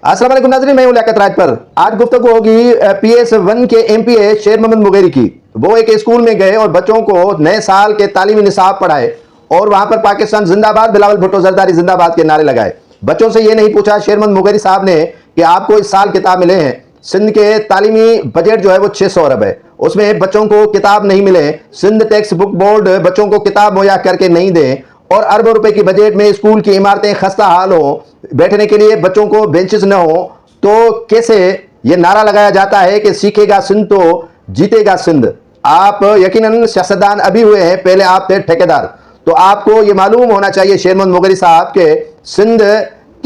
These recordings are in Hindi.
अस्सलाम वालेकुम नाज़रीन, मैं हूं लियाकत राज पर। आज गुफ्तगू होगी PS1 के MPA शेर मोहम्मद मुगेरी की। वो एक स्कूल में गए और बच्चों को नए साल के तालीमी निसाब पढ़ाए और वहां पर पाकिस्तान जिंदाबाद, बिलावल भुट्टो जरदारी जिंदाबाद के नारे लगाए। बच्चों से ये नहीं पूछा शेर मोहम्मद मुगेरी साहब ने कि आपको इस साल किताब मिले हैं। सिंध के तालीमी बजट जो है वो 600 अरब है, उसमें बच्चों को किताब नहीं मिले। सिंध टेक्स्ट बुक बोर्ड बच्चों को किताब मुहैया करके नहीं दे और अरबों रुपए की बजट में स्कूल की इमारतें खस्ता हाल हो, बैठने के लिए बच्चों को बेंचेस न हो, तो कैसे ये नारा लगाया जाता है कि सीखेगा सिंध तो जीतेगा सिंध। आप यकीनन सियासतदान अभी हुए हैं, पहले आप थे ठेकेदार, तो आपको ये मालूम होना चाहिए शेर मोहम्मद मुगेरी साहब के सिंध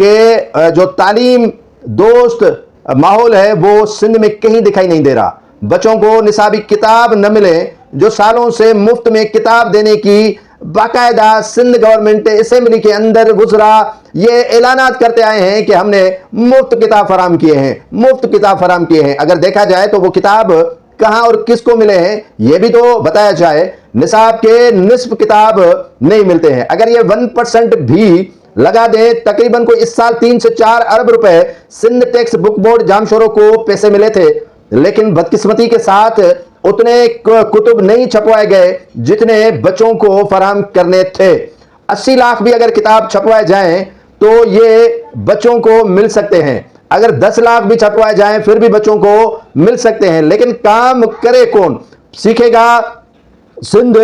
के जो तालीम दोस्त माहौल है वो सिंध में कहीं दिखाई नहीं दे रहा। बच्चों को निसाबी किताब न मिले, जो सालों से मुफ्त में किताब देने की बाकायदा सिंध गवर्नमेंट असेंबली के अंदर गुजरा ये ऐलानात करते आए हैं कि हमने मुफ्त किताब फराम किए हैं, मुफ्त किताब फराम किए हैं। अगर देखा जाए तो वो किताब कहां और किसको मिले हैं ये भी तो बताया जाए। निसाब के निस्फ किताब नहीं मिलते हैं। अगर ये 1% भी लगा दे, तकरीबन को इस साल 3 से 4 अरब रुपए सिंध टेक्स्ट बुक बोर्ड जामशोरों को पैसे मिले थे, लेकिन बदकिस्मती के साथ उतने कुतुब नहीं छपवाए गए जितने बच्चों को फराम करने थे। 80 लाख भी अगर किताब छपवाए जाएं तो ये बच्चों को मिल सकते हैं। अगर 10 लाख भी छपवाए जाएं फिर भी बच्चों को मिल सकते हैं। लेकिन काम करे कौन? सीखेगा सिंध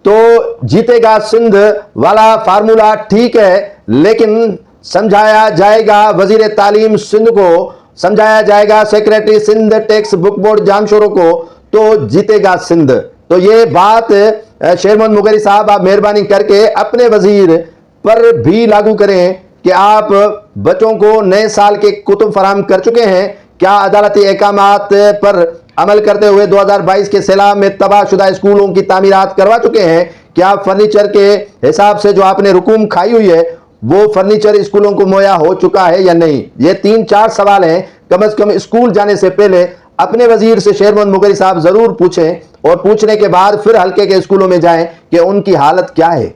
तो जीतेगा सिंध वाला फार्मूला ठीक है, लेकिन समझाया जाएगा वजीर तालीम सिंध को, समझाया जाएगा secretary Sindh text book board जामशोरों को, तो जीतेगा सिंध। तो ये बात शेर मोहम्मद मुगेरी साहब आप मेहरबानी करके अपने वजीर पर भी लागू करें कि आप बच्चों को नए साल के कुतुब फराम कर चुके हैं। क्या अदालती अहकामात पर अमल करते हुए 2022 के सैलाब में तबाहशुदा स्कूलों की तामीरात करवा चुके हैं? क्या फर्नीचर के हिसाब से जो आपने रुकूम खाई हुई है वो फर्नीचर स्कूलों को मुहैया हो चुका है या नहीं? ये 3-4 सवाल हैं, कम से कम स्कूल जाने से पहले अपने वजीर से शेर मोहम्मद मुगेरी साहब जरूर पूछें और पूछने के बाद फिर हल्के के स्कूलों में जाएं कि उनकी हालत क्या है।